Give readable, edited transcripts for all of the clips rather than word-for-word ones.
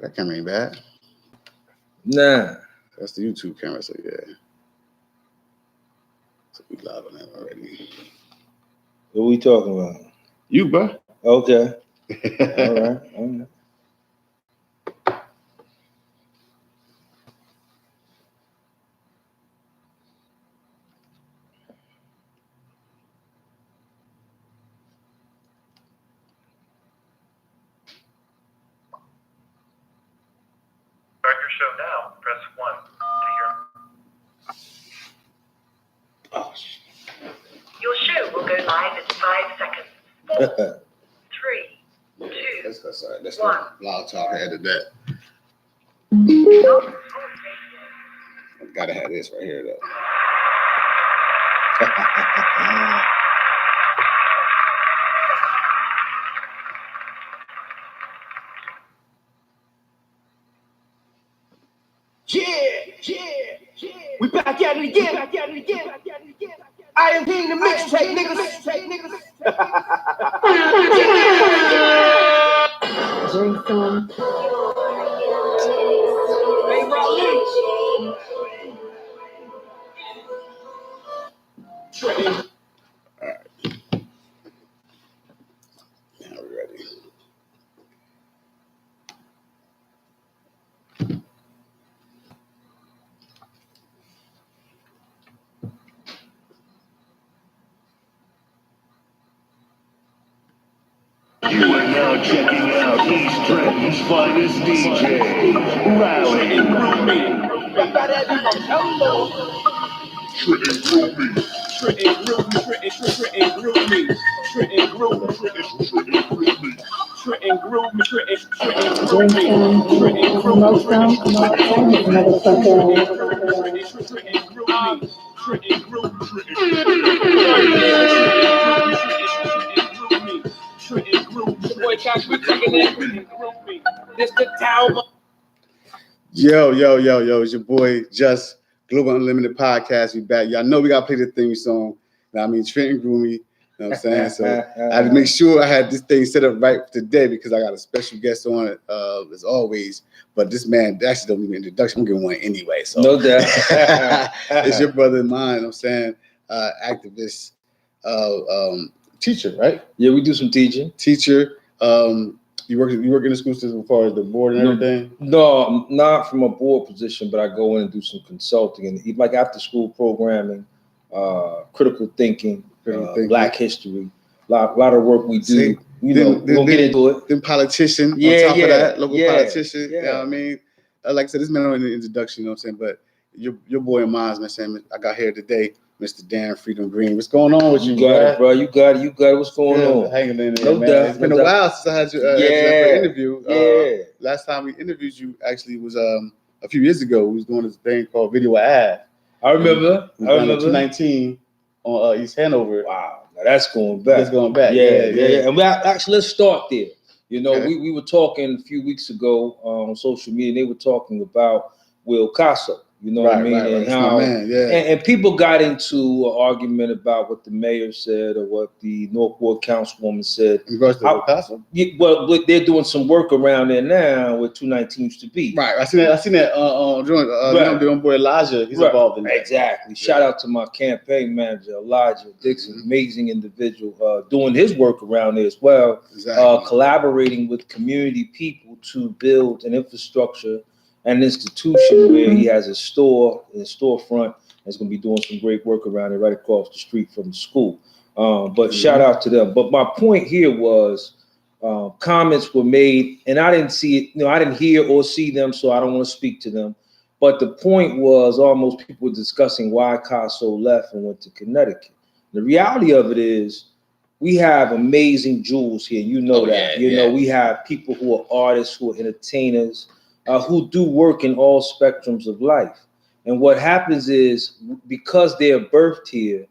That camera ain't bad. Nah. That's the YouTube camera, so yeah. So we live on that already. What are we talking about? You, bro. Okay. All right. Start your show now. Press 1 to hear. Oh, shit. Your show will go live in 5 seconds. 4, 3, 2, That's 1. the blog talk. I added that. Gotta have this right here, though. Yeah. We back at it again. I am King the mixtape, niggas. Drink some. Hey, Raleigh. All right. Now we're ready. You are now checking out East Trenton's finest DJ, Rally. Drink some. Smoke some. Motherfucker. Yo, it's your boy Just Global Unlimited Podcast. We back. Y'all know we gotta play the theme song. I mean, Trenton grew me. You know what I'm saying? So I had to make sure I had this thing set up right today because I got a special guest on it, as always. But this man actually don't need an introduction. I'm giving one anyway. So No doubt. it's your brother and mine, you know what I'm saying? Activist, teacher, right? Yeah, we do some teaching. Teacher. You work in the school system as far as the board and everything? No, not from a board position, but I go in and do some consulting and like after school programming, critical thinking, Black history, a lot of work we do. See, we'll get into it. Then politician on top of that, local politician. You know what I mean? Like I said, this man on the introduction, you know what I'm saying? But your boy and mine, man, saying I got here today, Mr. Darren Freedom Green. What's going on with you? You got it, bro. You got it. What's going on? Hanging in there, No man. doubt. It's been a while since I had you for an interview. Last time we interviewed you actually was a few years ago. We was doing this thing called Video Ad. I remember. 219 on East Hanover. Wow, now that's going back. Yeah. And actually, let's start there. You know, we were talking a few weeks ago on social media. And they were talking about Will Casso. You know what I mean? And how and people got into an argument about what the mayor said or what the North Ward councilwoman said. In regards to Will Casso? Well, they're doing some work around there now where 219 used to be. Right. I seen that the boy Elijah. He's involved in that. Exactly. Shout out to my campaign manager, Elijah Dixon, amazing individual, doing his work around there as well. Exactly. Collaborating with community people to build an infrastructure, an institution where he has a storefront, that's going to be doing some great work around it right across the street from the school. But shout out to them. But my point here was comments were made, and I didn't see it. I didn't hear or see them, so I don't want to speak to them. But the point was almost people were discussing why Casso left and went to Connecticut. The reality of it is we have amazing jewels here. You know that. We have people who are artists, who are entertainers, who do work in all spectrums of life. And what happens is because they're birthed here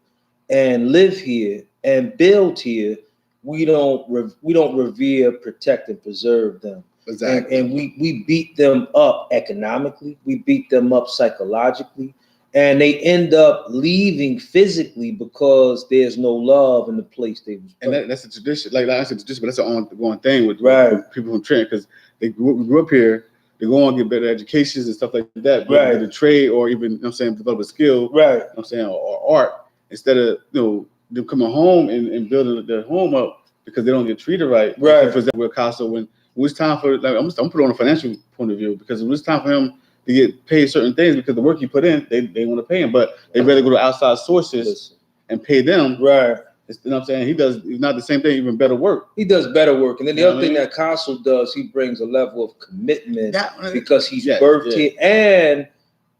and live here and build here, we don't revere, protect, and preserve them. Exactly. And we beat them up economically. We beat them up psychologically. And they end up leaving physically because there's no love in the place they was born. And that's a tradition. Like I said, tradition, but that's an ongoing thing with right. people from Trent because we grew up here. they go on and get better educations and stuff like that, Right. get a trade or even, you know what I'm saying, develop a skill, Right. you know what I'm saying, or art, instead of, you know, them coming home and building their home up because they don't get treated right. Right. For example, with Casa, when it's time for, like, I'm put it on a financial point of view, because when it's time for him to get paid certain things because the work he put in, they want to pay him, but they rather go to outside sources and pay them. Right. You know what I'm saying? He's not the same thing, even better work. He does better work. And then the You know other what I thing mean? that Castle does, he brings a level of commitment because he's Yes, birthed yeah. here and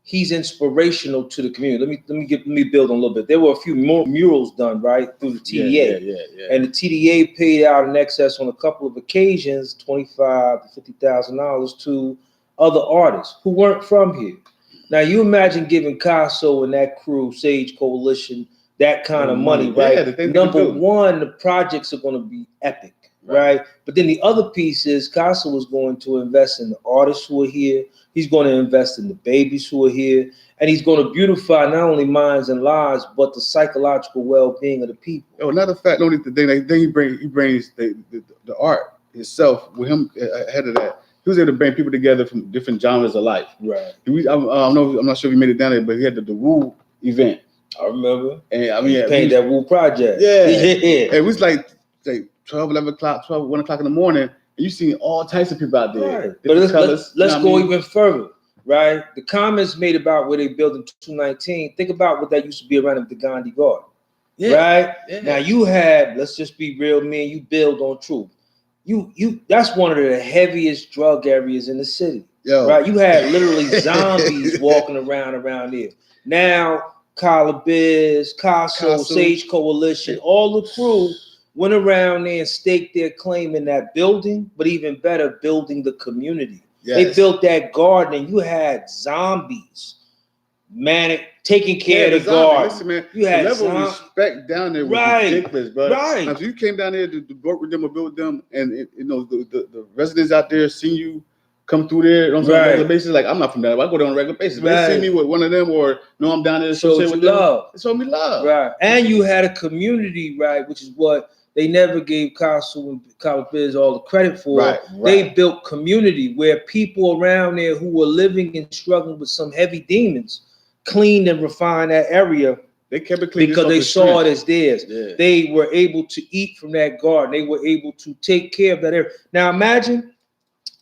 he's inspirational to the community. Let me build on a little bit. There were a few more murals done, right, through the TDA. Yeah. And the TDA paid out in excess on a couple of occasions, $25,000 to $50,000 to other artists who weren't from here. Now you imagine giving Casso and that crew, Sage Coalition, that kind of money, right? Yeah, the things Number one, the projects are going to be epic, right? But then the other piece is Casso is going to invest in the artists who are here. He's going to invest in the babies who are here, and he's going to beautify not only minds and lives, but the psychological well-being of the people. Oh, another fact, only the thing he brings the art itself with him ahead of that. He was able to bring people together from different genres of life. Right. I'm not sure if he made it down there, but he had the Woo event. I remember. And I mean, he painted that Woo project. Yeah. It was like 12, 11 o'clock, 1 o'clock in the morning, and you see all types of people out there. Right. But let's go even further, right? The comments made about where they built in 219, think about what that used to be around the Gandhi Garden. Yeah. Right? Yeah. Now you had, let's just be real, man, you build on truth. You that's one of the heaviest drug areas in the city. Yo. Right? You had literally zombies walking around there. Now, Collar Biz, Casso, Sage Coalition, all the crew went around there and staked their claim in that building, but even better, building the community. Yes. They built that garden, and you had zombies, taking care of the garden. Listen, man, you had the level of respect down there was ridiculous, bro. Right. Now, so you came down there to work with them or build them, and the residents out there see you come through there on a regular basis. Like, I'm not from there, but I go there on a regular basis. They see me with one of them, or no, I'm down there to show with love. They show me love. Right. And you had a community, right, which is what they never gave Castle and Collar Biz all the credit for. Right. They built community where people around there who were living and struggling with some heavy demons cleaned and refined that area. They kept it clean because they saw it as theirs. Yeah. They were able to eat from that garden. They were able to take care of that area. Now imagine,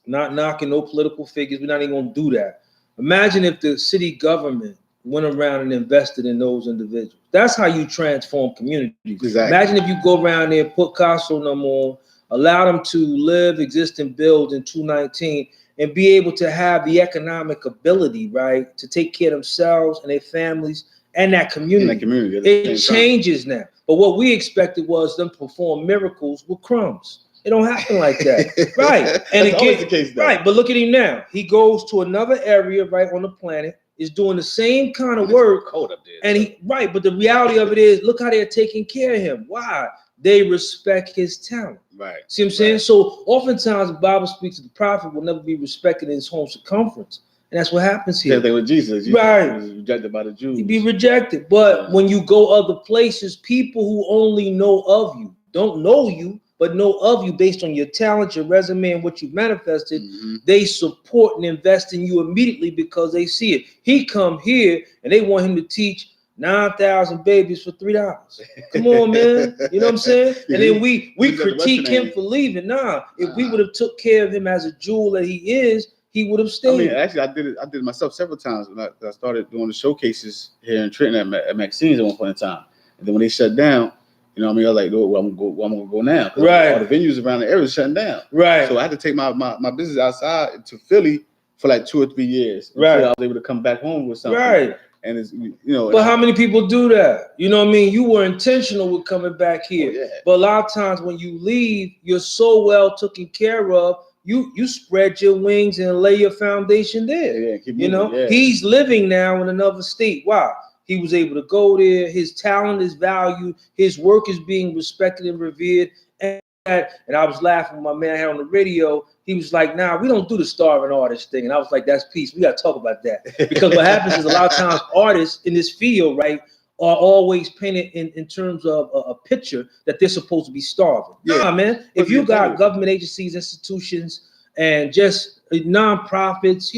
not knocking no political figures, we're not even going to do that. Imagine if the city government went around and invested in those individuals. That's how you transform communities. Exactly. Imagine if you go around there, put Casso number on, allow them to live, exist, and build in 219, and be able to have the economic ability, right, to take care of themselves and their families and that community. It changes now. But what we expected was them to perform miracles with crumbs. It don't happen like that. Right. And again, the case, right. But look at him now. He goes to another area right on the planet, is doing the same kind of work. Cold up there. And but the reality of it is, look how they're taking care of him. Why? They respect his talent. Right. See what I'm saying? So oftentimes the Bible speaks that the prophet will never be respected in his home circumference. And that's what happens here. Same thing with Jesus. He was rejected by the Jews. He'd be rejected. But when you go other places, people who only know of you, don't know you, but know of you based on your talent, your resume, and what you've manifested, they support and invest in you immediately because they see it. He come here and they want him to teach 9,000 babies for $3. Come on, man. You know what I'm saying? And then we critique him for leaving. Nah, if we would have took care of him as a jewel that he is, he would have stayed. I mean, actually, I did it myself several times when I started doing the showcases here in Trenton at Maxine's at one point in time. And then when they shut down, you know what I mean? I was like, well, I'm gonna go now. Right. All the venues around the area was shutting down. Right. So I had to take my business outside to Philly for like 2 or 3 years. Right. Until I was able to come back home with something. Right. And it's, you know. But how many people do that? You know what I mean? You were intentional with coming back here. Oh, yeah. But a lot of times when you leave, you're so well taken care of. You spread your wings and lay your foundation there. Yeah, keep moving, He's living now in another state. Wow. He was able to go there. His talent is valued. His work is being respected and revered. And I was laughing with my man here on the radio. He was like, nah, we don't do the starving artist thing. And I was like, that's peace. We got to talk about that. Because what happens is a lot of times artists in this field, right, are always painted in terms of a picture that they're supposed to be starving. Yeah. Nah, man. If you got government agencies, institutions, and just nonprofits,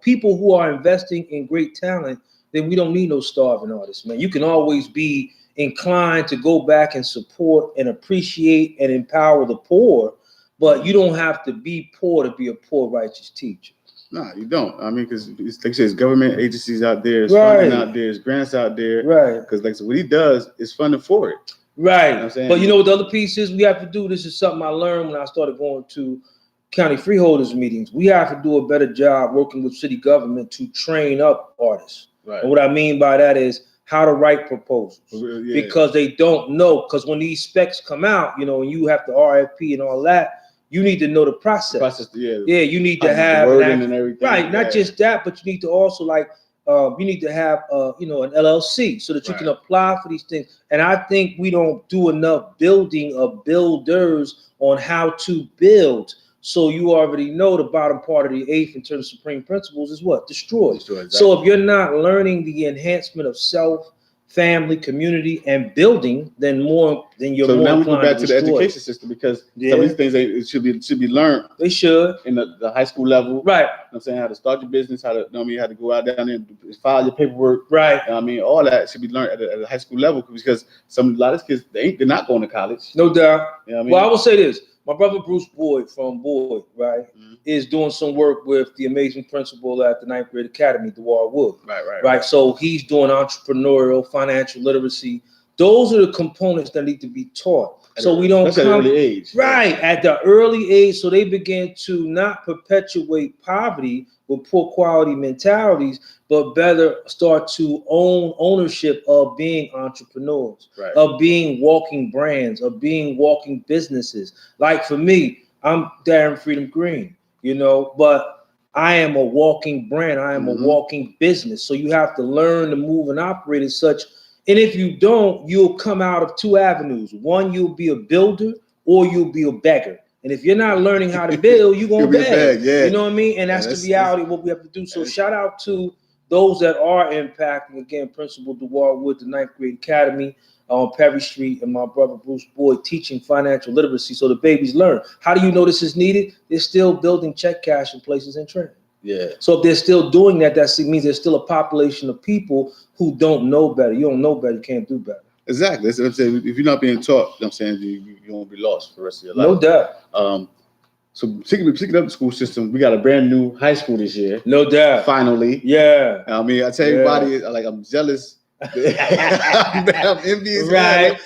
people who are investing in great talent, then we don't need no starving artists, man. You can always be inclined to go back and support and appreciate and empower the poor, but you don't have to be poor to be a poor righteous teacher. Nah, you don't. I mean, because like you said, there's government agencies out there, there's funding out there, there's grants out there. Right. Because like so what he does is funding for it. Right. You know what I'm saying? But you know what the other piece is? We have to do, this is something I learned when I started going to county freeholders meetings. We have to do a better job working with city government to train up artists. Right. And what I mean by that is how to write proposals. Yeah. Because they don't know. Because when these specs come out, and you have to RFP and all that, you need to know the process. Yeah, you need to have wording and everything. Right, not just that, but you need to also you need to have an LLC so that you can apply for these things. And I think we don't do enough building of builders on how to build. So you already know the bottom part of the eighth in terms of supreme principles is what? Destroy. Exactly. So if you're not learning the enhancement of self, family, community, and building, then you're more inclined to destroy. So now we go back to the education system, because some of these things it should be learned. They should in the high school level, right? You know what I'm saying, how to start your business, how to how to go out down there and file your paperwork, right? I mean, all that should be learned at the high school level, because a lot of kids they're not going to college. No doubt. You know what I mean? Well, I will say this. My brother Bruce Boyd from Boyd, right, is doing some work with the amazing principal at the 9th grade academy, Dewar Wood. Right. So he's doing entrepreneurial, financial literacy. Those are the components that need to be taught. So we don't come at the early age. Right, at the early age, so they begin to not perpetuate poverty with poor quality mentalities, but better start to own ownership of being entrepreneurs, of being walking brands, of being walking businesses. Like for me, I'm Darren Freedom Green, but I am a walking brand. I am a walking business. So you have to learn to move and operate as such. And if you don't, you'll come out of two avenues. One, you'll be a builder, or you'll be a beggar. And if you're not learning how to build, you're going to beg. Yeah. You know what I mean? And that's the reality of what we have to do. So shout out to those that are impacting. Again, Principal Dewar Wood, the 9th grade academy on Perry Street, and my brother Bruce Boyd teaching financial literacy so the babies learn. How do you know this is needed? They're still building check cash in places in Trenton. Yeah. So if they're still doing that, that means there's still a population of people who don't know better. You don't know better, you can't do better. Exactly. That's what I'm saying. If you're not being taught, I'm saying you won't be lost for the rest of your life. No doubt. So speaking of the school system, we got a brand new high school this year. No doubt. Finally. Yeah. I mean, I tell everybody, I'm jealous. I'm envious.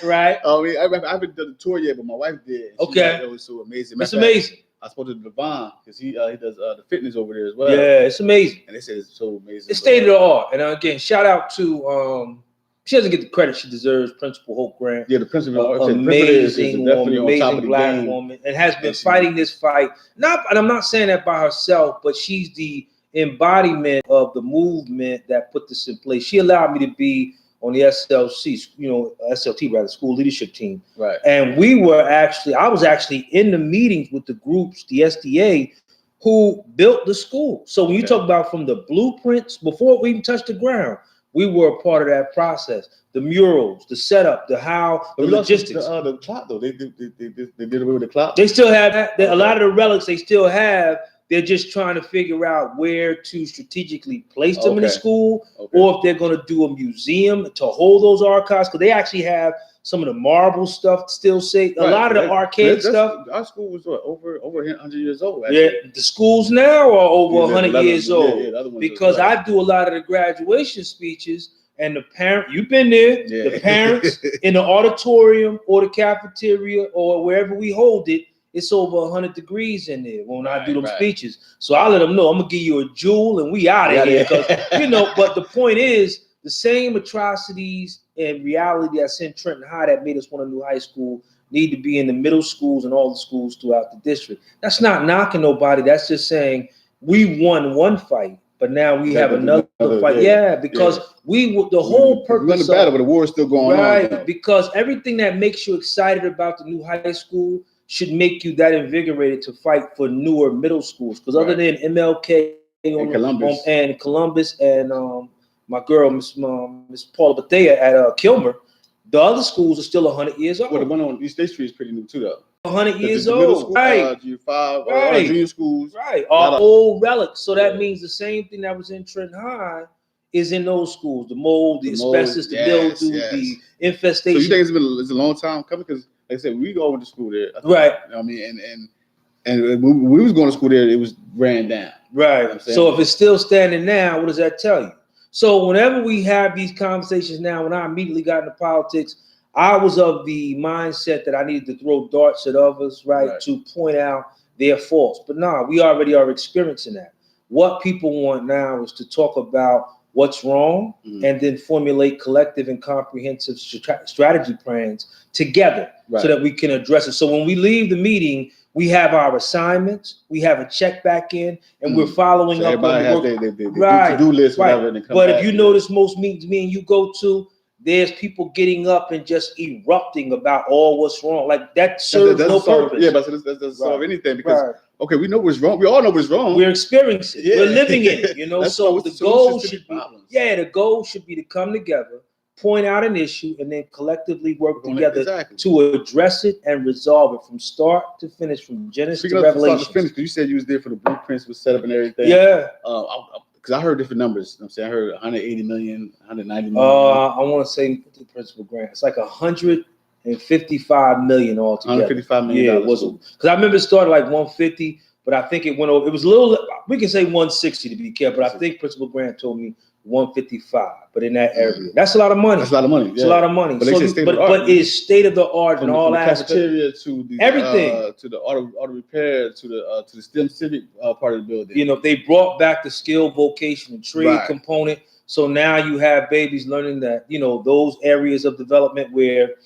Right. I mean, I haven't done the tour yet, but my wife did. Okay. It was so amazing. It's amazing. I spoke to Devon because he does the fitness over there as well. Yeah, it's amazing. And they said it's so amazing. It's state of the art. And again, shout out to she doesn't get the credit she deserves, Principal Hope Grant. Yeah, the principal, amazing woman, amazing black woman, and has been fighting this fight. And I'm not saying that by herself, but she's the embodiment of the movement that put this in place. She allowed me to be on the SLT rather, school leadership team. Right. And I was actually in the meetings with the groups, the SDA, who built the school. So when you talk about from the blueprints, before we even touched the ground, we were a part of that process. The murals, the setup, the logistics. The clock though, they did away with the clock. They still have that. A lot of the relics they still have. They're just trying to figure out where to strategically place them in the school, or if they're going to do a museum to hold those archives, because they actually have some of the marble stuff still safe. A lot of the archaic stuff. Our school was over 100 years old. Actually. Yeah, the schools now are over 100 years old. Because I do a lot of the graduation speeches, and the parent, you've been there, the parents in the auditorium or the cafeteria or wherever we hold it, it's over 100 degrees in there when I do them speeches. So I let them know I'm gonna give you a jewel and we out of here. Because but the point is, the same atrocities and reality that's in Trenton High that made us want a new high school need to be in the middle schools and all the schools throughout the district. That's not knocking nobody. That's just saying we won one fight, but now we have another fight. Because the whole purpose. We're in the battle, but the war is still going on. Right, because everything that makes you excited about the new high school should make you that invigorated to fight for newer middle schools. Because other than MLK and Columbus and my girl, Miss Paula Bethea at Kilmer, the other schools are still 100 years old. Well, the one on East State Street is pretty new too, though. 100 years the middle old. school, Right. Junior 5, or Right. junior schools. Right. A lot Are of- old relics. So that Yeah. means the same thing that was in Trenton High is in those schools. The mold, the The mold, asbestos, the yes, mildew, yes. the So infestation. you think it's a long time coming? Because like I said, we go to school there. Right. You know what I mean, and when we was going to school there, it was ran down. Right. You know what I'm saying? So if it's still standing now, what does that tell you? So whenever we have these conversations now, when I immediately got into politics, I was of the mindset that I needed to throw darts at others, right, to point out their faults. But no, we already are experiencing that. What people want now is to talk about what's wrong and then formulate collective and comprehensive strategy plans together so that we can address it. So when we leave the meeting, we have our assignments, we have a check back in, and we're following up on the work. Their to-do list, whatever. And But if you notice, most meetings me and you go to, there's people getting up and just erupting about all what's wrong. Like that serves no purpose. Yeah, but that doesn't solve anything because okay, we know what's wrong. We all know what's wrong. We're experiencing it. We're living in it. You know, so the goal should be the goal should be to come together, point out an issue, and then collectively work together to address it and resolve it from start to finish, from Genesis to Revelation. Because you said you was there for the blueprints was set up and everything. Yeah. Because I heard different numbers. You know what I'm saying I heard 180 million, 190 million. I want to say the principal grant. It's like 155 million altogether. 155 million. Yeah, it was because I remember it started like 150, but I think it went over. It was a little. We can say 160 to be careful, but I think Principal Grant told me 155. But in that area, that's a lot of money. That's a lot of money. It's a lot of money. But it's state of the art in all aspects. From the cafeteria to the everything, to the auto repair, to the STEM civic part of the building. You know, they brought back the skill, vocation, and trade component. So now you have babies learning that, you know, those areas of development where,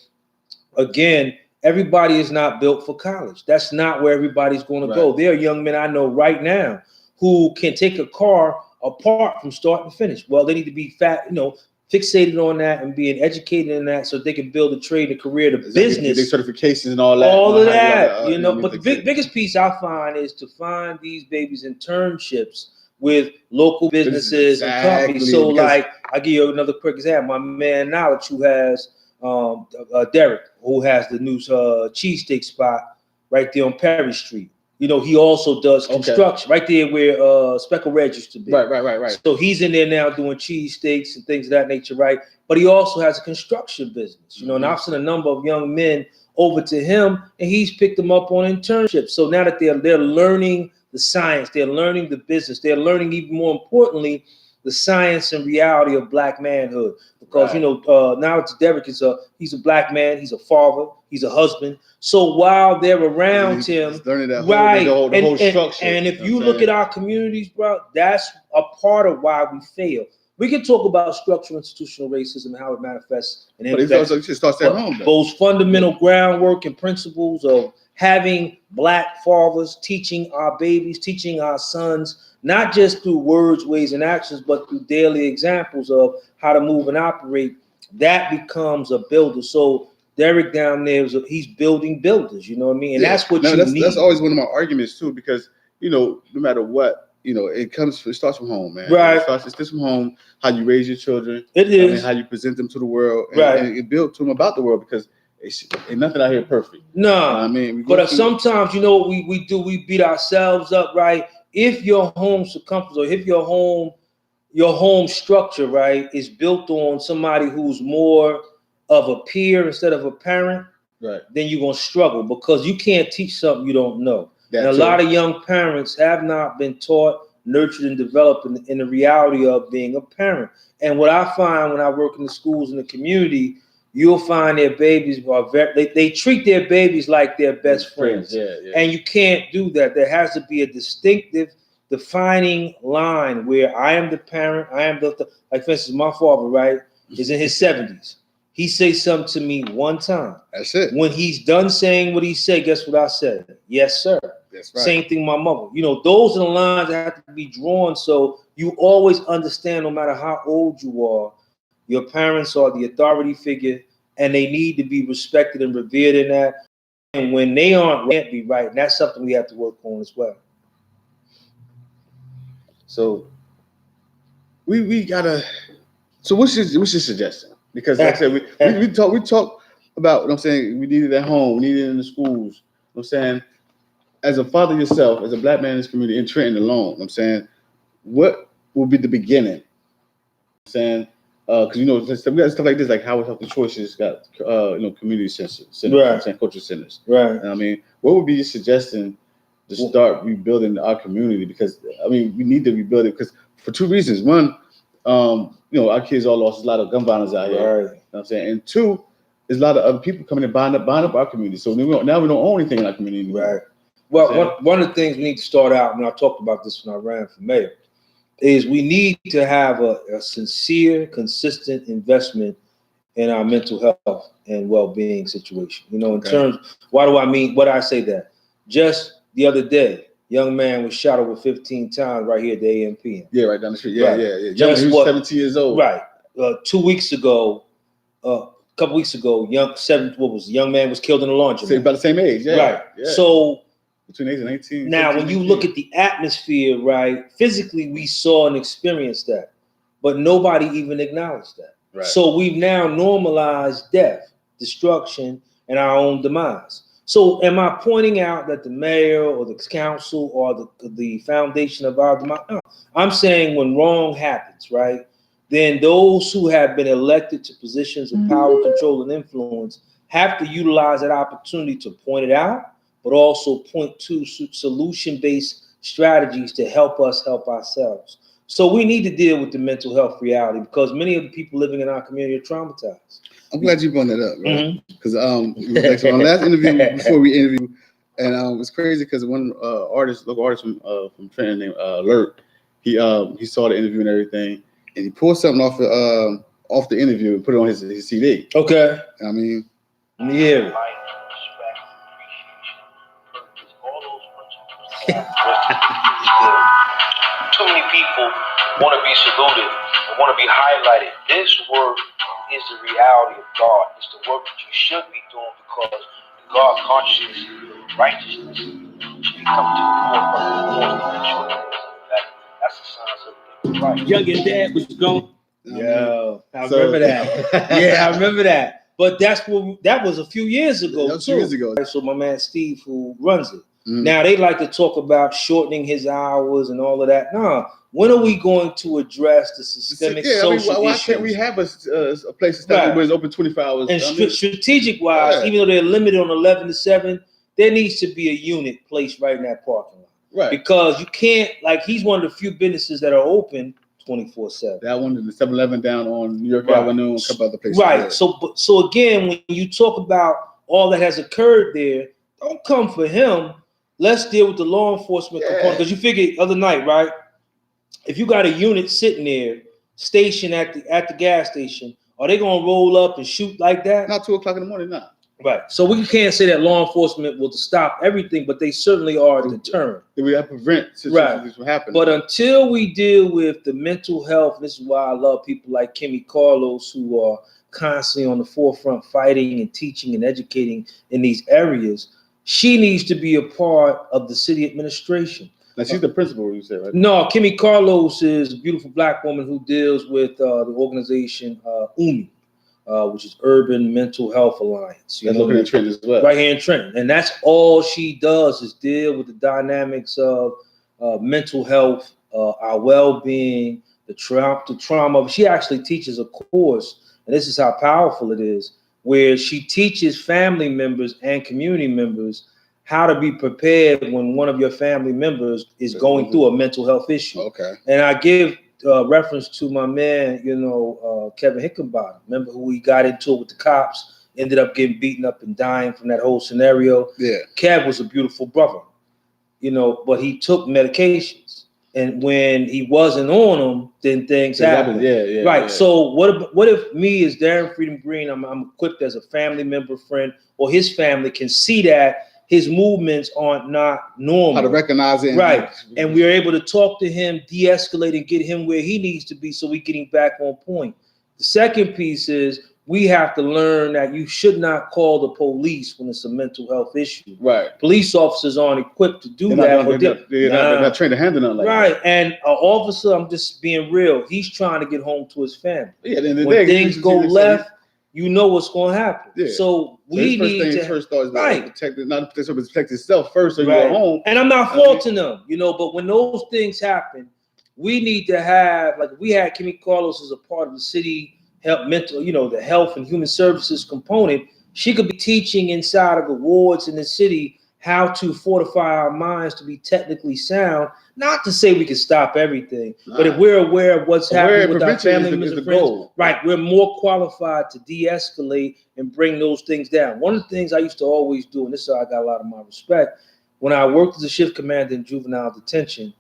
again, everybody is not built for college. That's not where everybody's going to go. There are young men I know right now who can take a car apart from start to finish. Well, they need to be fixated on that and being educated in that so they can build a trade, a career, the business. Their certifications and all that. All of that, but the biggest piece I find is to find these babies internships with local businesses and companies. So like, I'll give you another quick example. My man Knowledge, who has Derek, who has the new cheesesteak spot right there on Perry Street. You know, he also does construction right there where Speckle Red used to be. Right. So he's in there now doing cheesesteaks and things of that nature, right? But he also has a construction business, you know, and I've seen a number of young men over to him, and he's picked them up on internships. So now that they're learning the science, they're learning the business, they're learning even more importantly, the science and reality of Black manhood. Because now it's Derek he's a Black man, he's a father, he's a husband. So while they're around him, the whole structure. And if you look at our communities, bro, that's a part of why we fail. We can talk about structural institutional racism and how it manifests and impacts. It starts at home. Those fundamental groundwork and principles of having Black fathers teaching our babies, teaching our sons, not just through words, ways, and actions, but through daily examples of how to move and operate, that becomes a builder. So Derek down there, he's building builders, you know what I mean? And that's what you need. That's always one of my arguments too, because, no matter what, it starts from home, man. Right. It starts from home, how you raise your children. It is. How you present them to the world. And it built to them about the world, because ain't nothing out here perfect. No. I mean, sometimes, what we do, we beat ourselves up, right? If your home circumference or if your home structure, right, is built on somebody who's more of a peer instead of a parent, right, then you're gonna struggle because you can't teach something you don't know. And a lot of young parents have not been taught, nurtured, and developed in the reality of being a parent. And what I find when I work in the schools in the community, you'll find their babies are they treat their babies like their best friends. Yeah. And you can't do that. There has to be a distinctive, defining line where I am the parent, I am like for instance, my father, right, is in his 70s. He says something to me one time. That's it. When he's done saying what he said, guess what I said? Yes, sir. That's right. Same thing, my mother. Those are the lines that have to be drawn. So you always understand, no matter how old you are, your parents are the authority figure, and they need to be respected and revered in that. And when they aren't, can't be right. And that's something we have to work on as well. So we gotta. So what's your suggestion? Because like I said, we talk about what I'm saying. We need it at home. We need it in the schools. I'm saying, as a father yourself, as a black man in this community in Trenton alone, I'm saying, what will be the beginning? I'm saying, because we got stuff like this, like Howard Healthy Choices got community centers, Right. I'm saying cultural centers. Right. I mean, what would be your suggestion to start rebuilding our community? Because I mean, we need to rebuild it because for two reasons. One, our kids all lost a lot of gun violence out here. Right. You know what I'm saying? And two, there's a lot of other people coming and buying up our community. So now we don't own anything in our community anymore. Right. Well, one of the things we need to start out, and I talked about this when I ran for mayor, is we need to have a sincere, consistent investment in our mental health and well-being situation. In terms, what do I say that? Just the other day, young man was shot over 15 times right here at the AMPM. Yeah, right down the street. Yeah, right. yeah. Just he was 17 years old. Right. 2 weeks ago, a couple weeks ago, young man was killed in a laundry. About the same age. Yeah. Right. Yeah. So between 18 and 18. now, when you look at the atmosphere, right, physically we saw and experienced that, but nobody even acknowledged that. Right. So we've now normalized death, destruction, and our own demise. So am I pointing out that the mayor or the council or the foundation of our demise? No. I'm saying when wrong happens, right, then those who have been elected to positions of power, control, and influence have to utilize that opportunity to point it out, but also point to solution-based strategies to help us help ourselves. So we need to deal with the mental health reality because many of the people living in our community are traumatized. I'm glad you brought that up, right? Because on the last interview before we interviewed, and it's crazy because one local artist from Trenton named Alert, he saw the interview and everything, and he pulled something off the interview and put it on his CD. Okay. I mean, yeah. Too many people want to be saluted and want to be highlighted. This work is the reality of God. It's the work that you should be doing because God consciousness, righteousness should be coming to the forefront. That's the signs of the right. Young and Dad was gone. Yo, I remember that. Yeah, I remember that. But that was a few years ago. That was 2 years ago. So my man Steve, who runs it, now they like to talk about shortening his hours and all of that. No, when are we going to address the systemic social why issues? can't we have a place to stop where it's open 24 hours? And strategic wise, even though they're limited on 11 to 7, there needs to be a unit placed right in that parking lot. Right. Because you can't, he's one of the few businesses that are open 24/7. That one, the 7-Eleven down on New York Avenue, and a couple other places. Right. Yeah. So again, when you talk about all that has occurred there, don't come for him. Let's deal with the law enforcement component. Because you figure other night, right? If you got a unit sitting there, stationed at the gas station, are they gonna roll up and shoot like that? Not 2 o'clock in the morning, not. Right. So we can't say that law enforcement will stop everything, but they certainly are a deterrent. We have to prevent situations from happening. But until we deal with the mental health, this is why I love people like Kimmy Carlos who are constantly on the forefront fighting and teaching and educating in these areas. She needs to be a part of the city administration. Now she's the principal, you said, right? No, Kimmy Carlos is a beautiful black woman who deals with the organization UMI. Which is Urban Mental Health Alliance. That's looking at Trenton as well. Right here in Trenton. And that's all she does is deal with the dynamics of mental health, our well-being, the trauma. She actually teaches a course, and this is how powerful it is, where she teaches family members and community members how to be prepared when one of your family members is going through a mental health issue. Okay. And I give reference to my man, Kevin Hickenbottom. Remember who he got into it with the cops, ended up getting beaten up and dying from that whole scenario. Yeah. Kev was a beautiful brother, but he took medications. And when he wasn't on them, then things happened. Yeah. Right. Yeah. So what if me as Darren Freedom Green, I'm equipped as a family member, friend, or his family can see that his movements aren't not normal. How to recognize it. Right. And we're able to talk to him, de-escalate, and get him where he needs to be so we get him back on point. The second piece is we have to learn that you should not call the police when it's a mental health issue. Right. Police officers aren't equipped to do they're that. They're not trained to handle nothing like that. Right. And an officer, I'm just being real, he's trying to get home to his family. Yeah, when things go left, you know what's going to happen. Yeah. So we need to first thought is right. protect yourself first, so Right. you're home. And I'm not faulting them, you know, but when those things happen, we need to have, like, we had Kimmy Carlos as a part of the city help mental, you know, the health and human services component. She could be teaching inside of the wards in the city how to fortify our minds to be technically sound. Not to say we can stop everything, but if we're aware of what's happening with our family members and friends, right, we're more qualified to de-escalate and bring those things down. One of the things I used to always do, and this is how I got a lot of my respect, when I worked as a shift commander in juvenile detention,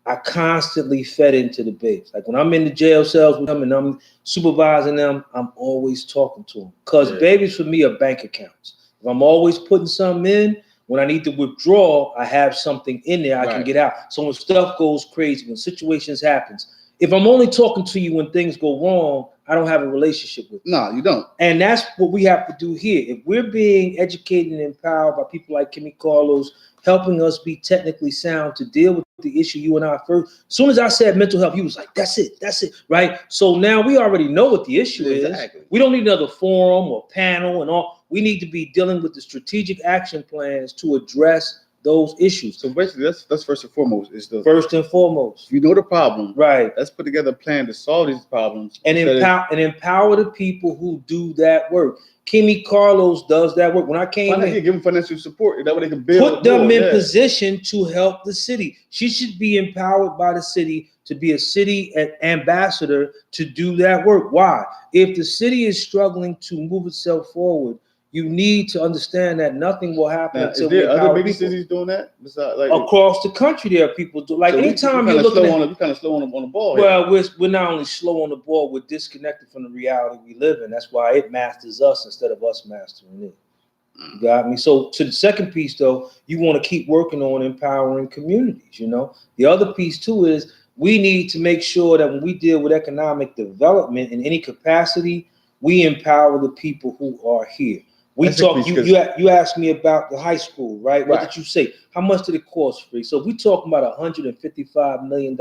I constantly fed into the babes. Like when I'm in the jail cells with them and I'm supervising them, I'm always talking to them. Because babies for me are bank accounts. If I'm always putting something in, when I need to withdraw, I have something in there I can get out. So when stuff goes crazy, when situations happens, if I'm only talking to you when things go wrong, I don't have a relationship with you. No, you don't. And that's what we have to do here. If we're being educated and empowered by people like Kimmy Carlos, helping us be technically sound to deal with the issue you and I first. As soon as I said mental health, he was like, that's it, right? So now we already know what the issue is. We don't need another forum or panel and all. We need to be dealing with the strategic action plans to address those issues. So basically, that's first and foremost. First and foremost. You know the problem. Right. Let's put together a plan to solve these problems. And empower the people who do that work. Kimmy Carlos does that work. When I came in, give them financial support. That way they can build. Put them in position to help the city. She should be empowered by the city to be a city ambassador to do that work. Why? If the city is struggling to move itself forward, you need to understand that nothing will happen until we empower other big cities doing that? Besides, like, across the country, there are people do. Like, so anytime you're looking at, we're kind of slow on the ball. Well, we're not only slow on the ball, we're disconnected from the reality we live in. That's why it masters us instead of us mastering it. You got me? So to the second piece, though, you want to keep working on empowering communities. You know, the other piece too is we need to make sure that when we deal with economic development in any capacity, we empower the people who are here. We talk. You asked me about the high school, right? What did you say? How much did it cost, Free? So if we're talking about $155 million,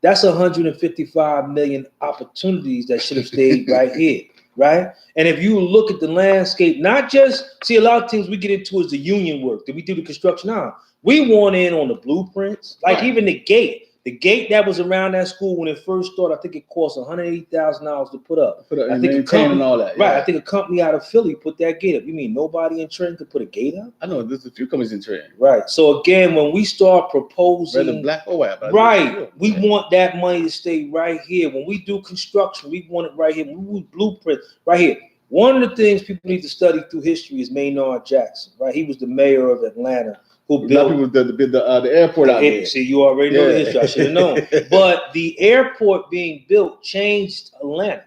that's 155 million opportunities that should have stayed right here, right? And if you look at the landscape, not just see a lot of things we get into is the union work. Did we do the construction? No, we want in on the blueprints, like even the gate. The gate that was around that school when it first started, I think it cost $180,000 to put up. I think a company, and all that. Yeah. Right, I think a company out of Philly put that gate up. You mean nobody in Trenton could put a gate up? I know there's a few companies in Trenton. Right. So again, when we start proposing, whether black or white, right, we want that money to stay right here. When we do construction, we want it right here. When we do blueprint right here. One of the things people need to study through history is Maynard Jackson. Right, he was the mayor of Atlanta. Who built the airport out there. See, you already know the history. I should have known. But the airport being built changed Atlanta.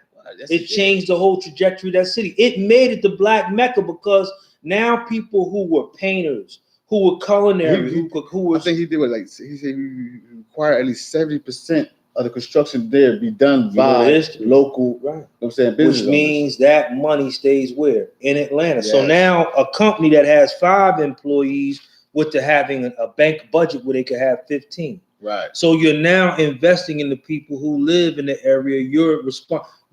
It changed the whole trajectory of that city. It made it the Black Mecca because now people who were painters, who were culinary, who were. I think he did what, like, he said he required at least 70% of the construction there be done by local, right? You know what I'm saying, business. Which means that money stays where? In Atlanta. Yes. So now a company that has 5 employees with having a bank budget where they could have 15. Right. So you're now investing in the people who live in the area. You're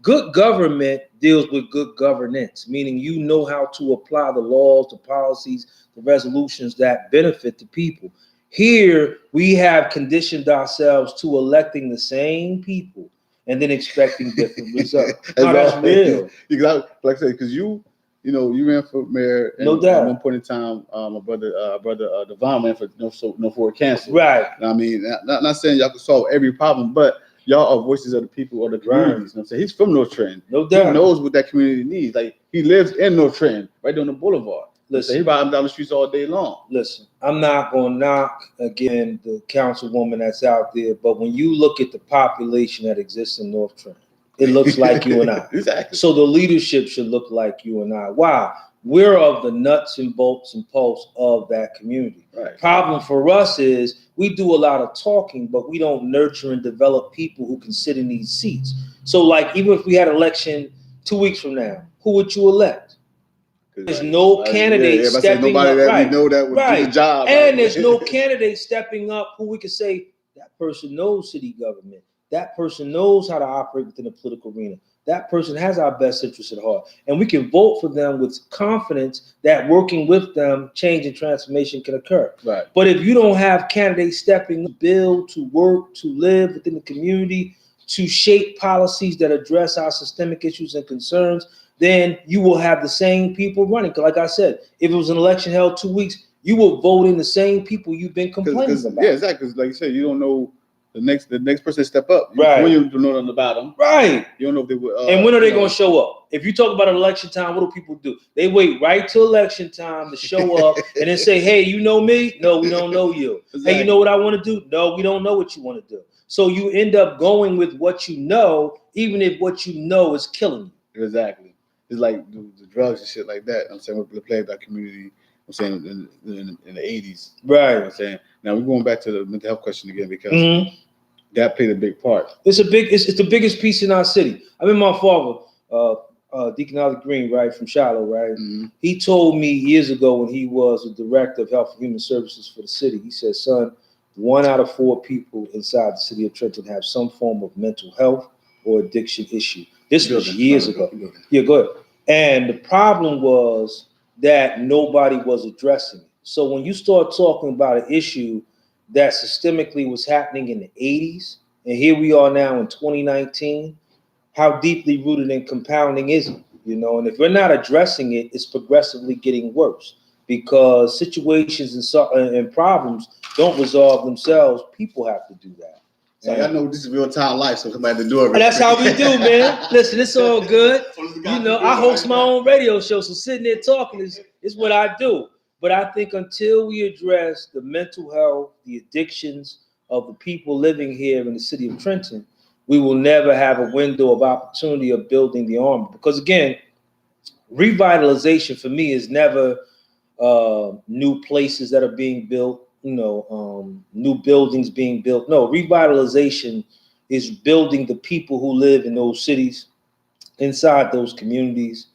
Good government deals with good governance, meaning you know how to apply the laws, the policies, the resolutions that benefit the people. Here, we have conditioned ourselves to electing the same people and then expecting different results. No, that's real. Because like I said, because you ran for mayor. And no doubt. At one point in time, my brother Devon ran for no for cancer. Right. I mean, not saying y'all can solve every problem, but y'all are voices of the people or the communities. You know what I'm saying? He's from North Trenton. No doubt. He knows what that community needs. Like, he lives in North Trenton, right on the boulevard. Listen, so he rides down the streets all day long. Listen, I'm not going to knock, again, the councilwoman that's out there, but when you look at the population that exists in North Trenton, it looks like you and I. Exactly. So the leadership should look like you and I. Why? We're of the nuts and bolts and pulse of that community. Right. Problem for us is we do a lot of talking, but we don't nurture and develop people who can sit in these seats. So, like, even if we had an election 2 weeks from now, who would you elect? There's no candidate stepping up. Right. We know that would do the job. And there's no candidate stepping up who we could say, that person knows city government. That person knows how to operate within the political arena. that person has our best interest at heart. And we can vote for them with confidence that working with them, change and transformation can occur. Right. But if you don't have candidates stepping to build, to work, to live within the community, to shape policies that address our systemic issues and concerns, then you will have the same people running. Because like I said, if it was an election held 2 weeks, you will vote in the same people you've been complaining about. Yeah, exactly. Because like you said, you don't know the next person step up. Right. When you don't know nothing about them. Right. You don't know if they will. And when are they going to show up? If you talk about election time, what do people do? They wait right till election time to show up and then say, hey, you know me? No, we don't know you. Exactly. Hey, you know what I want to do? No, we don't know what you want to do. So you end up going with what you know, even if what you know is killing you. Exactly. It's like the drugs and shit like that. I'm saying we're playing that community. I'm saying in the 80s. Right. You know what I'm saying? Now we're going back to the mental health question again because that played a big part. It's the biggest piece in our city. I remember my father, Deacon Ollie Green, right, from Shiloh, right? Mm-hmm. He told me years ago when he was the director of Health and Human Services for the city, he said, son, 1 out of 4 people inside the city of Trenton have some form of mental health or addiction issue. This was years ago. Yeah, go ahead. And the problem was that nobody was addressing it. So when you start talking about an issue that systemically was happening in the 80s, and here we are now in 2019, how deeply rooted and compounding is it? You know, and if we're not addressing it, it's progressively getting worse because situations and problems don't resolve themselves. People have to do that. So I know this is real time life, so somebody had to do it. And that's how we do, man. Listen, it's all good. You know, I host my own radio show, so sitting there talking is what I do. But I think until we address the mental health, the addictions of the people living here in the city of Trenton, we will never have a window of opportunity of building the armor. Because again, revitalization for me is never new places that are being built, new buildings being built. No, revitalization is building the people who live in those cities, inside those communities.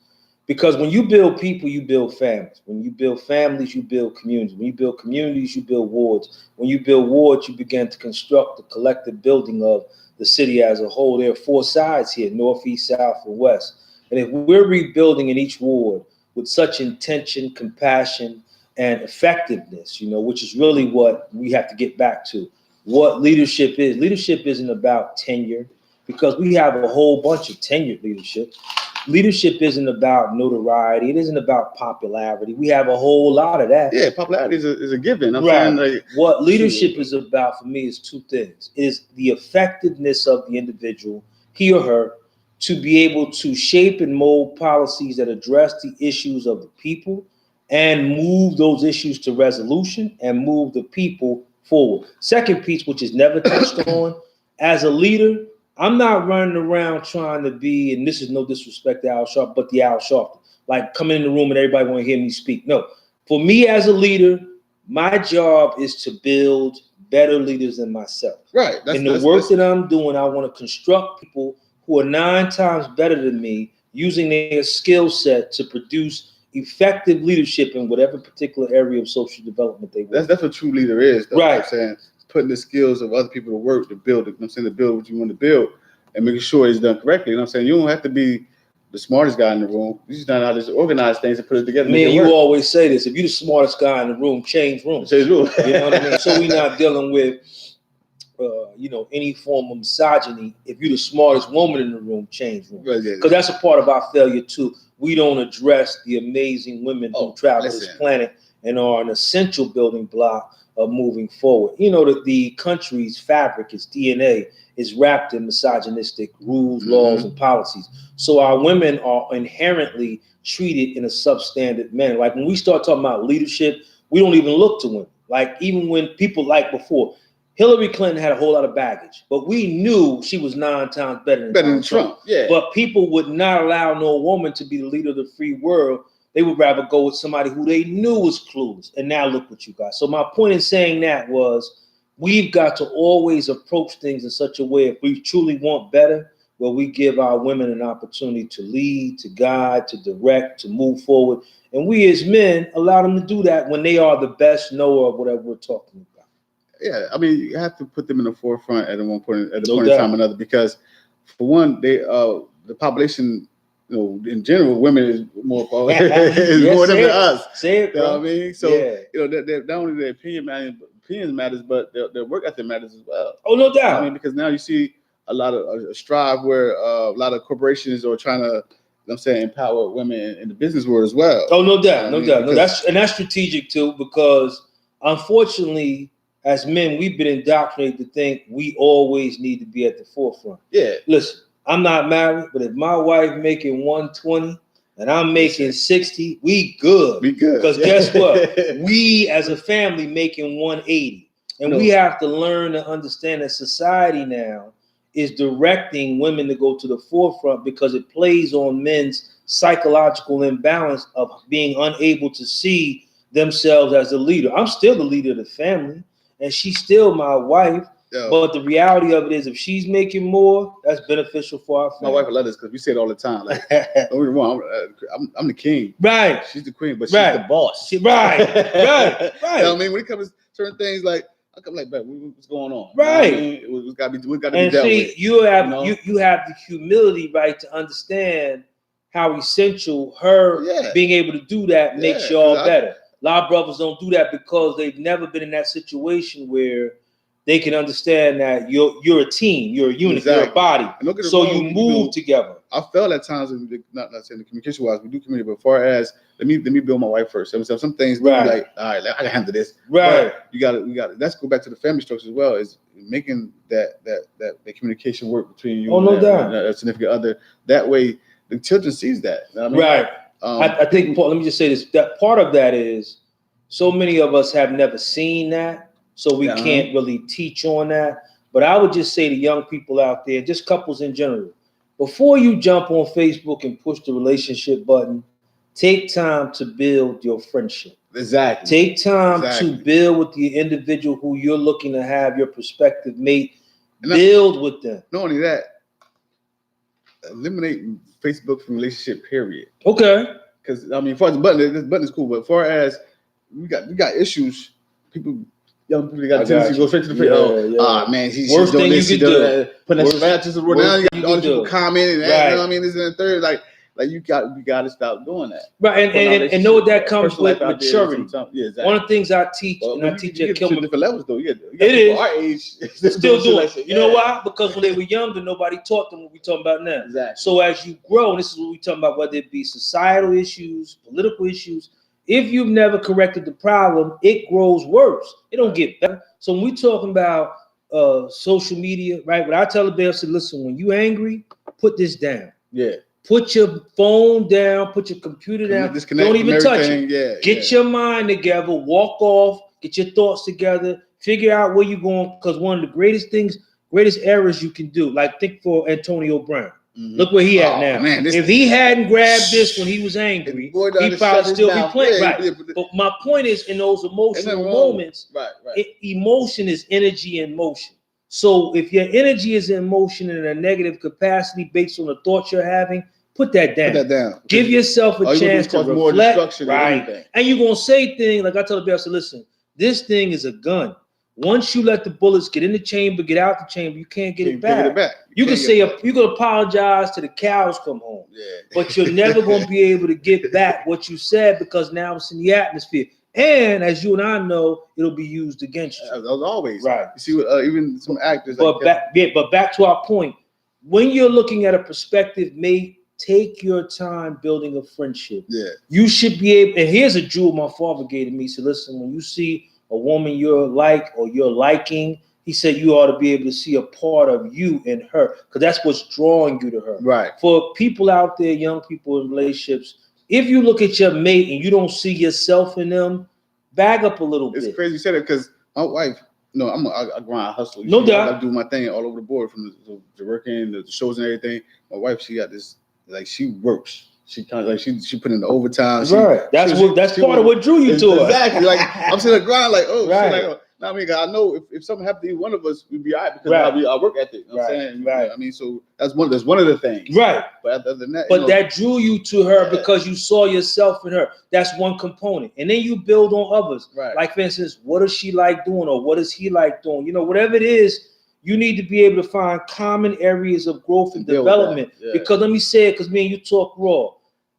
Because when you build people, you build families. When you build families, you build communities. When you build communities, you build wards. When you build wards, you begin to construct the collective building of the city as a whole. There are 4 sides here, north, east, south, and west. And if we're rebuilding in each ward with such intention, compassion, and effectiveness, which is really what we have to get back to, what leadership is. Leadership isn't about tenure, because we have a whole bunch of tenured leadership. Leadership isn't about notoriety. It isn't about popularity. We have a whole lot of that. Yeah, popularity is a given. I'm right. saying, like, what leadership is about for me is 2 things. It is the effectiveness of the individual, he or her, to be able to shape and mold policies that address the issues of the people and move those issues to resolution and move the people forward. Second piece, which is never touched on, as a leader, I'm not running around trying to be, and this is no disrespect to Al Sharpton, but the Al Sharpton, like coming in the room and everybody want to hear me speak. No, for me as a leader, my job is to build better leaders than myself. Right. In the work that I'm doing, I want to construct people who are 9 times better than me, using their skill set to produce effective leadership in whatever particular area of social development they want. That's what true leader is, though. Right. I'm saying, putting the skills of other people to work to build it. I'm saying, to build what you want to build and making sure it's done correctly. I'm saying, you don't have to be the smartest guy in the room. You just know how to organize things and put it together. Me and you always say this: if you're the smartest guy in the room, change rooms. Change rooms. You know what I mean? So we're not dealing with, any form of misogyny. If you're the smartest woman in the room, change rooms. Because that's a part of our failure too. We don't address the amazing women who travel this planet and are an essential building block of moving forward. The country's fabric, its DNA, is wrapped in misogynistic rules, laws, and policies. So our women are inherently treated in a substandard manner. Like when we start talking about leadership, we don't even look to women. Like even when people like before, Hillary Clinton had a whole lot of baggage, but we knew she was 9 times better than Trump. Yeah. But people would not allow no woman to be the leader of the free world. They would rather go with somebody who they knew was clueless. And now look what you got. So my point in saying that was, we've got to always approach things in such a way, if we truly want better, where we give our women an opportunity to lead, to guide, to direct, to move forward. And we as men allow them to do that when they are the best knower of whatever we're talking about. Yeah, I mean, you have to put them in the forefront at one point in time or another, because for one, the the population, in general, women is more Yes, more than say it. us. Say it, You know bro. what I mean? So not only their opinions matters, but their work ethic matters as well. Oh, no You know what I doubt. mean, because now you see a lot of a strive where a lot of corporations are trying to, empower women in the business world as well. Oh, no doubt, You know no what I doubt. mean? No, that's strategic too, because unfortunately, as men, we've been indoctrinated to think we always need to be at the forefront. Yeah. Listen, I'm not married, but if my wife making 120 and I'm making 60, we good. We good. Because guess what? We as a family making 180. And we have to learn to understand that society now is directing women to go to the forefront because it plays on men's psychological imbalance of being unable to see themselves as a leader. I'm still the leader of the family, and she's still my wife. But the reality of it is, if she's making more, that's beneficial for our family. My wife will let us, because we say it all the time. Like, don't get me wrong, I'm the king. Right. She's the queen, but she's the boss. Right. You know what I mean? When it comes to certain things, like, I come like, babe, what's going on? Right. You know what I mean? We got to be dealt with. You have the humility, right, to understand how essential her being able to do that makes y'all better. A lot of brothers don't do that because they've never been in that situation where they can understand that you're a team, you're a unit, you're a body. So you move together. I felt at times, not saying the communication wise, we do communicate, but as far as let me build my wife first. So some things like, all right, I can handle this. Right. But we got to. Let's go back to the family structure as well. Is making that communication work between you and a significant other. That way, the children sees that. You know what I mean? Right. I think, Paul, let me just say this. That part of that is so many of us have never seen that, so we can't really teach on that. But I would just say to young people out there, just couples in general, before you jump on Facebook and push the relationship button, take time to build your friendship. Exactly. Take time to build with the individual who you're looking to have your prospective mate. Build with them. Not only that, eliminate Facebook from relationship, period. Okay. Because, I mean, as far as the button, this button is cool, but as far as we got issues, young people got a tendency to go straight to the Facebook. Man, she's doing this, she's doing that. Putting that right to the road. Now you got all these people commenting, you know what I mean? This and the third. Like you got to stop doing that. Right, and know what that comes with maturity. Exactly. One of the things I teach, and I teach at Kilmer. Different levels, though. You got it is. Our age still doing it. You know why? Because when they were younger, nobody taught them what we're talking about now. Exactly. So as you grow, and this is what we're talking about, whether it be societal issues, political issues, if you've never corrected the problem, it grows worse. It don't get better. So when we're talking about social media, right? What I tell the bear, I said, listen, when you angry, put this down. Yeah. Put your phone down, put your computer down. Don't even touch it. Get your mind together, walk off, get your thoughts together, figure out where you're going. Because one of the greatest errors you can do, like think for Antonio Brown. Mm-hmm. Look where he at now. Man, if he hadn't grabbed this when he was angry, he probably still be playing. Right. But my point is, in those emotional moments, emotion is energy in motion. So if your energy is in motion in a negative capacity based on the thoughts you're having, put that down. Put that down. Give yourself a chance to reflect. More destruction right. And you're going to say things, like I tell the bear, I said, listen, this thing is a gun. Once you let the bullets get in the chamber, get out the chamber, you can't get it back. You can say you can apologize till the cows come home, but you're never going to be able to get back what you said because now it's in the atmosphere. And as you and I know, it'll be used against you. As always, right? You see, even some actors. But back to our point, when you're looking at a prospective mate, take your time building a friendship. Yeah, you should be able. And here's a jewel my father gave to me. He said, listen, when you see a woman you're or you're liking, he said you ought to be able to see a part of you in her, because that's what's drawing you to her. Right. For people out there, young people in relationships, if you look at your mate and you don't see yourself in them, back up a little bit. It's crazy you said it, because my wife, I grind, I hustle. No doubt. I do my thing all over the board, from the working, the shows and everything. My wife, she got this, like, she works. She kind of like she put in the overtime. Right. That's part of what drew you to her. Exactly. Like I'm sitting there grinding, like, oh, right. Shit, like, I mean, I know if something happened to either one of us, we'd be all right because of our work ethic. You know what I'm saying? Right. I mean, so that's one of the things. Right. But other than that, that drew you to her because you saw yourself in her. That's one component. And then you build on others. Right. Like, for instance, what does she like doing, or what does he like doing? Whatever it is, you need to be able to find common areas of growth and development. Yeah. Because let me say it, because me and you talk raw.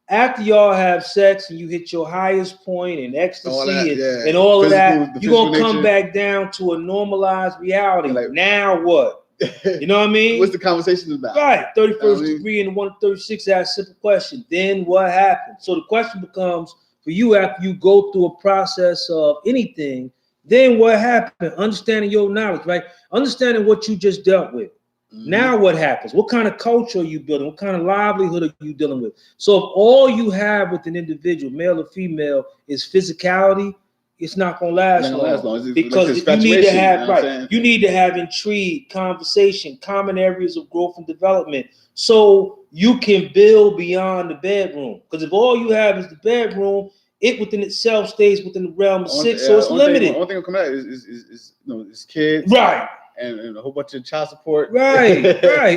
After y'all have sex and you hit your highest point and ecstasy and all of that, you're going to come back down to a normalized reality. Like, now what? You know what I mean? What's the conversation about? Right. 31st degree and 136, that's a simple question. Then what happened? So the question becomes, for you, after you go through a process of anything, then what happened? Understanding your knowledge, right? Understanding what you just dealt with. Now what happens? What kind of culture are you building? What kind of livelihood are you dealing with? So if all you have with an individual, male or female, is physicality, it's not gonna last long. Because you need to have you need to have intrigue, conversation, common areas of growth and development, so you can build beyond the bedroom. Because if all you have is the bedroom, it within itself stays within the realm of six, so it's limited. The only thing will come out is kids, right? And a whole bunch of child support. Right.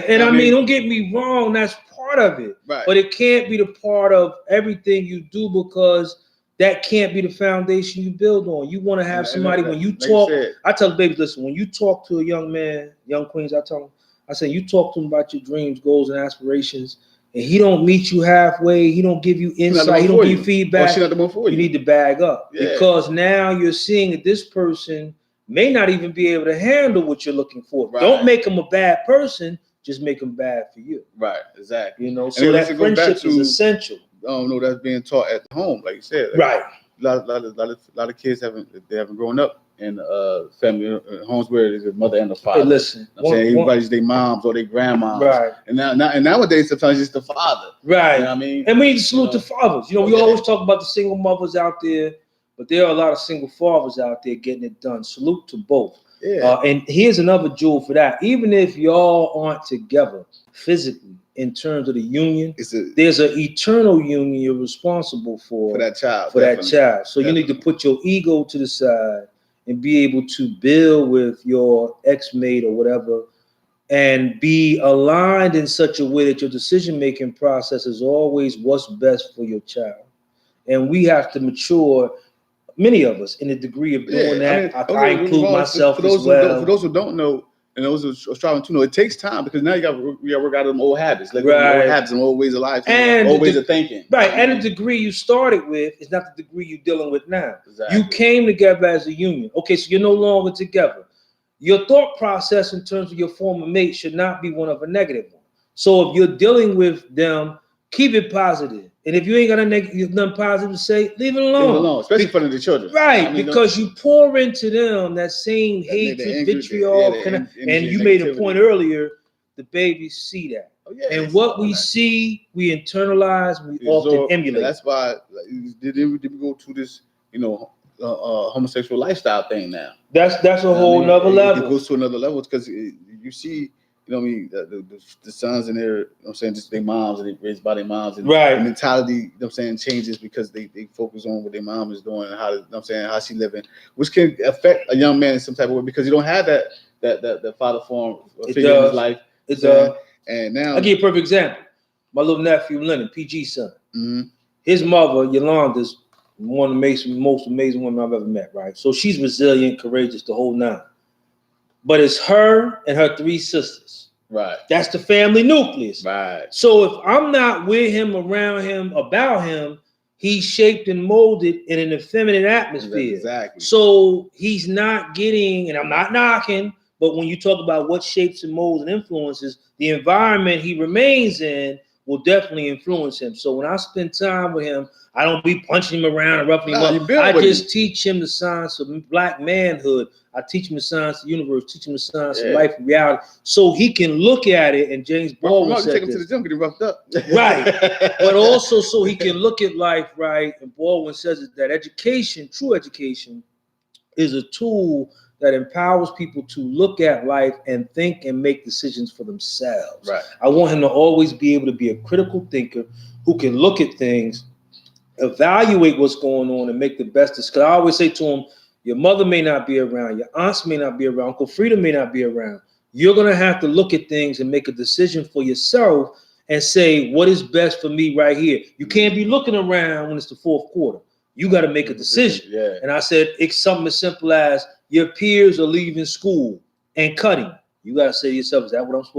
And I mean, don't get me wrong, that's part of it. Right. But it can't be the part of everything you do, because that can't be the foundation you build on. You want to have somebody, when you talk, I tell the babies, listen, when you talk to a young man, young queens, I tell them, I say, you talk to him about your dreams, goals, and aspirations, and he don't meet you halfway, he don't give you insight, he don't give you feedback, you need to bag up. Because now you're seeing that this person may not even be able to handle what you're looking for. Right. Don't make them a bad person, just make them bad for you. Right, exactly. You know, so that friendship is essential. I don't know, that's being taught at home, like you said. Like, right. A lot of kids haven't grown up in family homes where there's a mother and a father. Hey, listen, everybody's their moms or their grandmoms. Right. And nowadays sometimes it's the father. Right. You know what I mean? And we need to salute the fathers. You know, we always talk about the single mothers out there, but there are a lot of single fathers out there getting it done. Salute to both. Yeah. And here's another jewel for that. Even if y'all aren't together physically in terms of the union, there's an eternal union you're responsible for that child. So you need to put your ego to the side and be able to build with your ex-mate or whatever, and be aligned in such a way that your decision-making process is always what's best for your child. And we have to mature, many of us, in a degree of doing that. I include myself as well. For those who don't know, and those who are striving to know, it takes time, because now you got to work out of them old habits, like old habits and old ways of life, and old ways of thinking. Right, and the degree you started with is not the degree you're dealing with now. Exactly. You came together as a union. Okay, so you're no longer together. Your thought process in terms of your former mate should not be one of a negative one. So if you're dealing with them, keep it positive. And if you ain't got nothing positive to say, leave it alone. Leave it alone, especially for the children. Right, because you pour into them that same hatred, vitriol, and you made a point earlier, the babies see that. And what we see, we internalize, we often emulate. That's why did we go to this, homosexual lifestyle thing now. That's a whole nother level. It goes to another level, because you see, the sons and their, just their moms, and they raised by their moms, and the mentality, changes because they focus on what their mom is doing and how she living, which can affect a young man in some type of way, because you don't have that father form figure in his life. It does. And now I'll give you a perfect example. My little nephew Lennon, PG son. Mm-hmm. His mother, Yolanda's one of the most amazing women I've ever met, right? So she's resilient, courageous, the whole nine. But it's her and her three sisters. Right. That's the family nucleus. Right. So if I'm not with him, around him, about him, he's shaped and molded in an effeminate atmosphere. Exactly. So he's not getting, and I'm not knocking, but when you talk about what shapes and molds and influences, the environment he remains in will definitely influence him. So when I spend time with him, I don't be punching him around and roughing him up. I just teach him the science of black manhood. I teach him the science of the universe, teach him the science of life and reality, so he can look at it. And James Baldwin said take him to the gym, get him roughed up. Right. But also so he can look at life, right? And Baldwin says that education, true education, is a tool that empowers people to look at life and think and make decisions for themselves. Right. I want him to always be able to be a critical thinker who can look at things, evaluate what's going on, and make the best decision. Because I always say to him, your mother may not be around, your aunts may not be around, Uncle Frida may not be around. You're going to have to look at things and make a decision for yourself and say, what is best for me right here? You can't be looking around when it's the fourth quarter. You got to make a decision. Yeah. And I said, it's something as simple as your peers are leaving school and cutting. You gotta say to yourself, is that what I'm supposed to